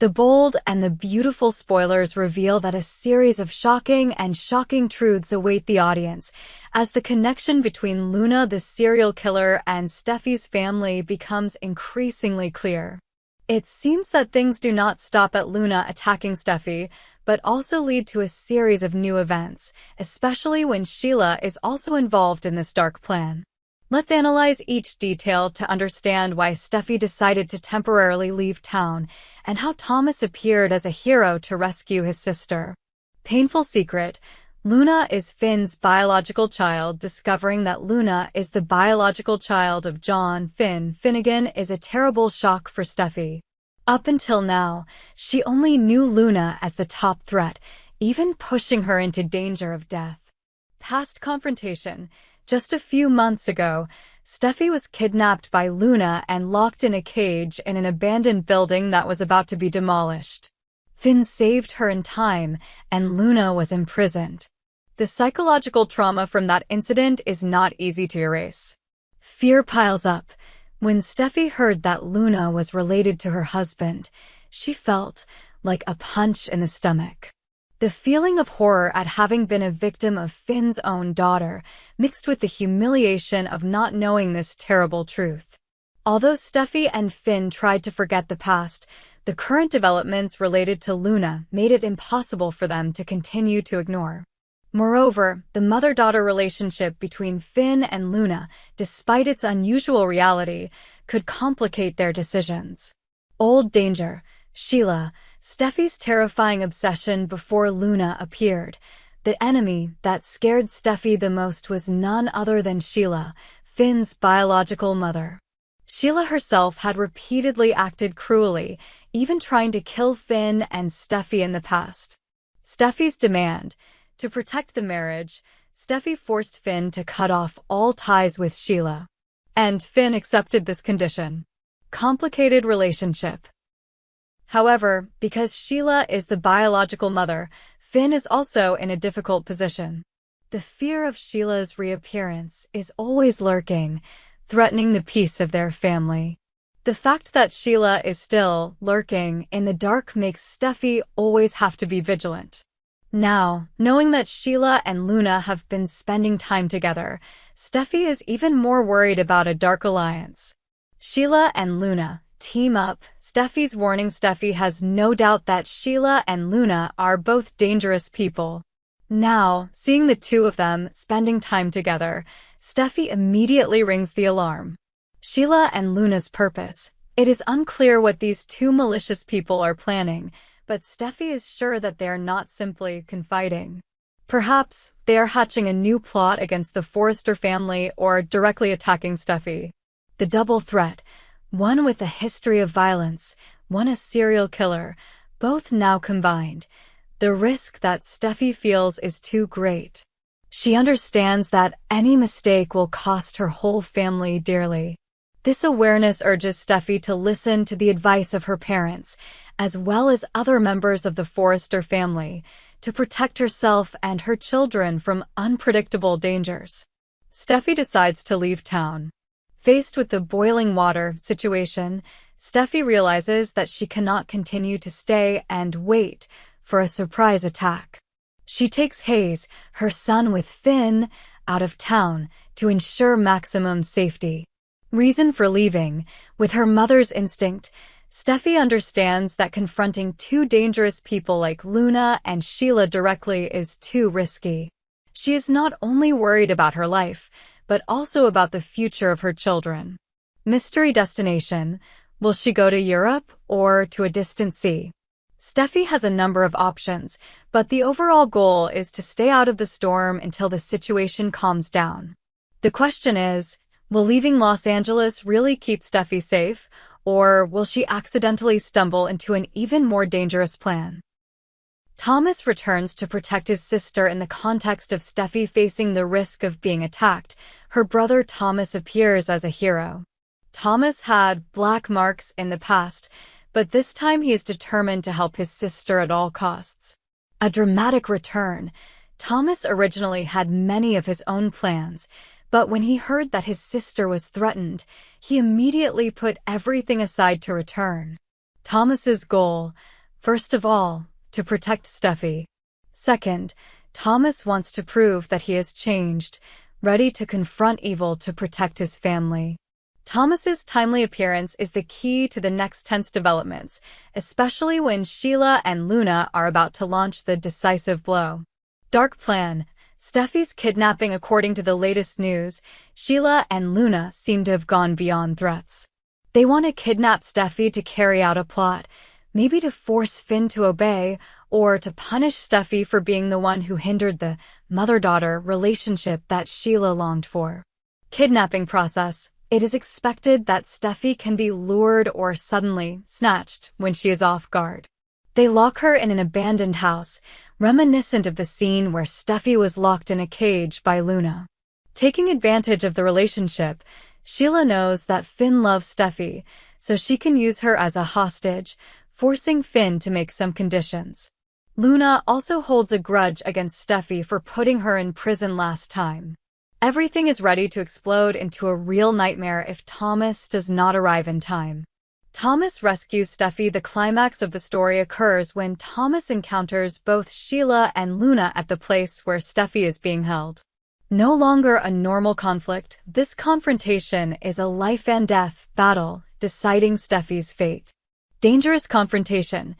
The bold and the beautiful spoilers reveal that a series of shocking truths await the audience, as the connection between Luna the serial killer and Steffi's family becomes increasingly clear. It seems that things do not stop at Luna attacking Steffi, but also lead to a series of new events, especially when Sheila is also involved in this dark plan. Let's analyze each detail to understand why Steffi decided to temporarily leave town and how Thomas appeared as a hero to rescue his sister. Painful secret: Luna is Finn's biological child. Discovering that Luna is the biological child of John Finnegan is a terrible shock for Steffi. Up until now, she only knew Luna as the top threat, even pushing her into danger of death. Past confrontation. Just a few months ago, Steffi was kidnapped by Luna and locked in a cage in an abandoned building that was about to be demolished. Finn saved her in time, and Luna was imprisoned. The psychological trauma from that incident is not easy to erase. Fear piles up. When Steffi heard that Luna was related to her husband, she felt like a punch in the stomach. The feeling of horror at having been a victim of Finn's own daughter, mixed with the humiliation of not knowing this terrible truth. Although Steffi and Finn tried to forget the past, the current developments related to Luna made it impossible for them to continue to ignore. Moreover, the mother-daughter relationship between Finn and Luna, despite its unusual reality, could complicate their decisions. Old danger. Sheila, Steffi's terrifying obsession before Luna appeared. The enemy that scared Steffi the most was none other than Sheila, Finn's biological mother. Sheila herself had repeatedly acted cruelly, even trying to kill Finn and Steffi in the past. Steffi's demand. To protect the marriage, Steffi forced Finn to cut off all ties with Sheila. And Finn accepted this condition. Complicated relationship. However, because Sheila is the biological mother, Finn is also in a difficult position. The fear of Sheila's reappearance is always lurking, threatening the peace of their family. The fact that Sheila is still lurking in the dark makes Steffi always have to be vigilant. Now, knowing that Sheila and Luna have been spending time together, Steffi is even more worried about a dark alliance. Sheila and Luna team up. Steffi's warning. Steffi has no doubt that Sheila and Luna are both dangerous people. Now, seeing the two of them spending time together, Steffi immediately rings the alarm. Sheila and Luna's purpose. It is unclear what these two malicious people are planning, but Steffi is sure that they are not simply confiding. Perhaps they are hatching a new plot against the Forrester family or directly attacking Steffi. The double threat. One with a history of violence, one a serial killer, both now combined. The risk that Steffi feels is too great. She understands that any mistake will cost her whole family dearly. This awareness urges Steffi to listen to the advice of her parents, as well as other members of the Forrester family, to protect herself and her children from unpredictable dangers. Steffi decides to leave town. Faced with the boiling water situation, Steffi realizes that she cannot continue to stay and wait for a surprise attack. She takes Hayes, her son with Finn, out of town to ensure maximum safety. Reason for leaving. With her mother's instinct, Steffi understands that confronting two dangerous people like Luna and Sheila directly is too risky. She is not only worried about her life, but also about the future of her children. Mystery destination. Will she go to Europe or to a distant sea? Steffi has a number of options, but the overall goal is to stay out of the storm until the situation calms down. The question is, will leaving Los Angeles really keep Steffi safe, or will she accidentally stumble into an even more dangerous plan? Thomas returns to protect his sister in the context of Steffi facing the risk of being attacked. Her brother Thomas appears as a hero. Thomas had black marks in the past, but this time he is determined to help his sister at all costs. A dramatic return. Thomas originally had many of his own plans, but when he heard that his sister was threatened, he immediately put everything aside to return. Thomas's goal: First of all, to protect Steffi. Second, Thomas wants to prove that he has changed, ready to confront evil to protect his family. Thomas's timely appearance is the key to the next tense developments, especially when Sheila and Luna are about to launch the decisive blow. Dark plan. Steffi's kidnapping. According to the latest news, Sheila and Luna seem to have gone beyond threats. They want to kidnap Steffi to carry out a plot, maybe to force Finn to obey, or to punish Steffi for being the one who hindered the mother-daughter relationship that Sheila longed for. Kidnapping process. It is expected that Steffi can be lured or suddenly snatched when she is off guard. They lock her in an abandoned house, reminiscent of the scene where Steffi was locked in a cage by Luna. Taking advantage of the relationship, Sheila knows that Finn loves Steffi, so she can use her as a hostage, forcing Finn to make some conditions. Luna also holds a grudge against Steffi for putting her in prison last time. Everything is ready to explode into a real nightmare if Thomas does not arrive in time. Thomas rescues Steffi. The climax of the story occurs when Thomas encounters both Sheila and Luna at the place where Steffi is being held. No longer a normal conflict, this confrontation is a life and death battle, deciding Steffi's fate. Dangerous confrontation.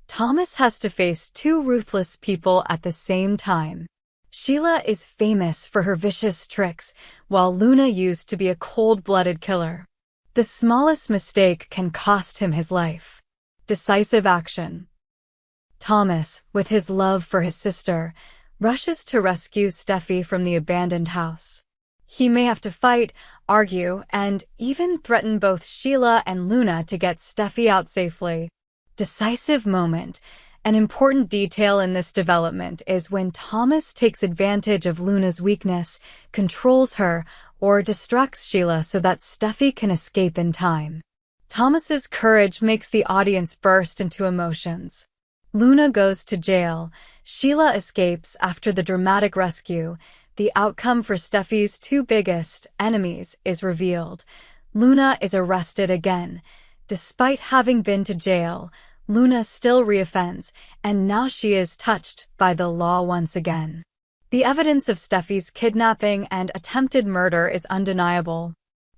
Thomas has to face two ruthless people at the same time. Sheila is famous for her vicious tricks, while Luna used to be a cold-blooded killer. The smallest mistake can cost him his life. Decisive action. Thomas, with his love for his sister, rushes to rescue Steffi from the abandoned house. He may have to fight, argue, and even threaten both Sheila and Luna to get Steffi out safely. Decisive moment. An important detail in this development is when Thomas takes advantage of Luna's weakness, controls her, or distracts Sheila so that Steffi can escape in time. Thomas's courage makes the audience burst into emotions. Luna goes to jail. Sheila escapes after the dramatic rescue. The outcome for Steffi's two biggest enemies is revealed. Luna is arrested again. Despite having been to jail, Luna still reoffends, and now she is touched by the law once again. The evidence of Steffi's kidnapping and attempted murder is undeniable.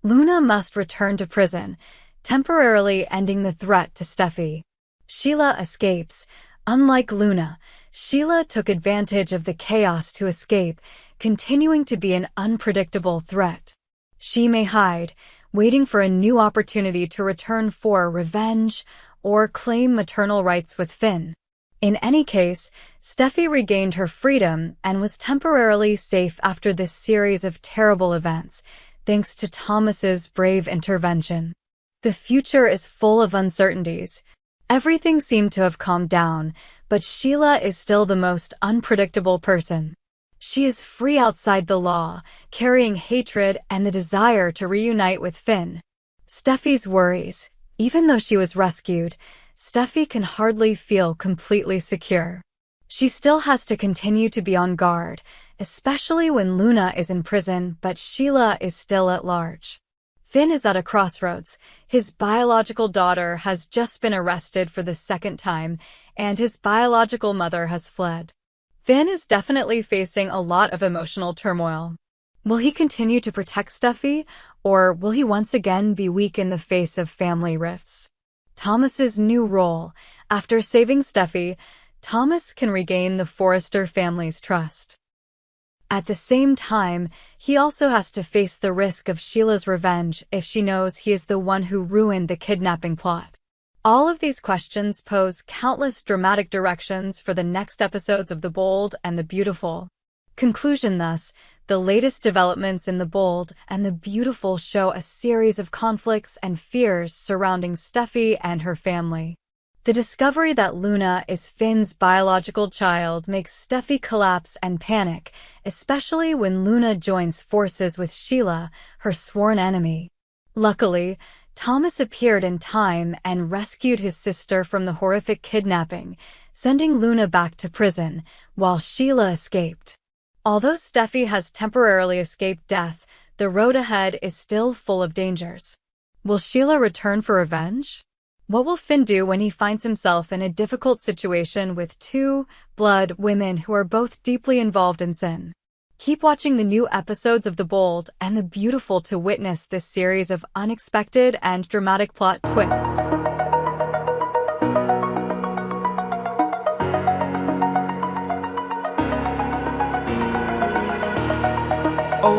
Luna must return to prison, temporarily ending the threat to Steffi. Sheila escapes. Unlike Luna, Sheila took advantage of the chaos to escape, continuing to be an unpredictable threat. She may hide, waiting for a new opportunity to return for revenge or claim maternal rights with Finn. In any case, Steffi regained her freedom and was temporarily safe after this series of terrible events, thanks to Thomas's brave intervention. The future is full of uncertainties. Everything seemed to have calmed down, but Sheila is still the most unpredictable person. She is free outside the law, carrying hatred and the desire to reunite with Finn. Steffi's worries. Even though she was rescued, Steffi can hardly feel completely secure. She still has to continue to be on guard, especially when Luna is in prison but Sheila is still at large. Finn is at a crossroads. His biological daughter has just been arrested for the second time, and his biological mother has fled. Finn is definitely facing a lot of emotional turmoil. Will he continue to protect Steffi, or will he once again be weak in the face of family rifts? Thomas's new role. After saving Steffi, Thomas can regain the Forrester family's trust. At the same time, he also has to face the risk of Sheila's revenge if she knows he is the one who ruined the kidnapping plot. All of these questions pose countless dramatic directions for the next episodes of The Bold and the Beautiful. Conclusion thus, the latest developments in The Bold and the Beautiful show a series of conflicts and fears surrounding Steffi and her family. The discovery that Luna is Finn's biological child makes Steffi collapse and panic, especially when Luna joins forces with Sheila, her sworn enemy. Luckily, Thomas appeared in time and rescued his sister from the horrific kidnapping, sending Luna back to prison, while Sheila escaped. Although Steffi has temporarily escaped death, the road ahead is still full of dangers. Will Sheila return for revenge? What will Finn do when he finds himself in a difficult situation with two blood women who are both deeply involved in sin? Keep watching the new episodes of The Bold and the Beautiful to witness this series of unexpected and dramatic plot twists. Oh.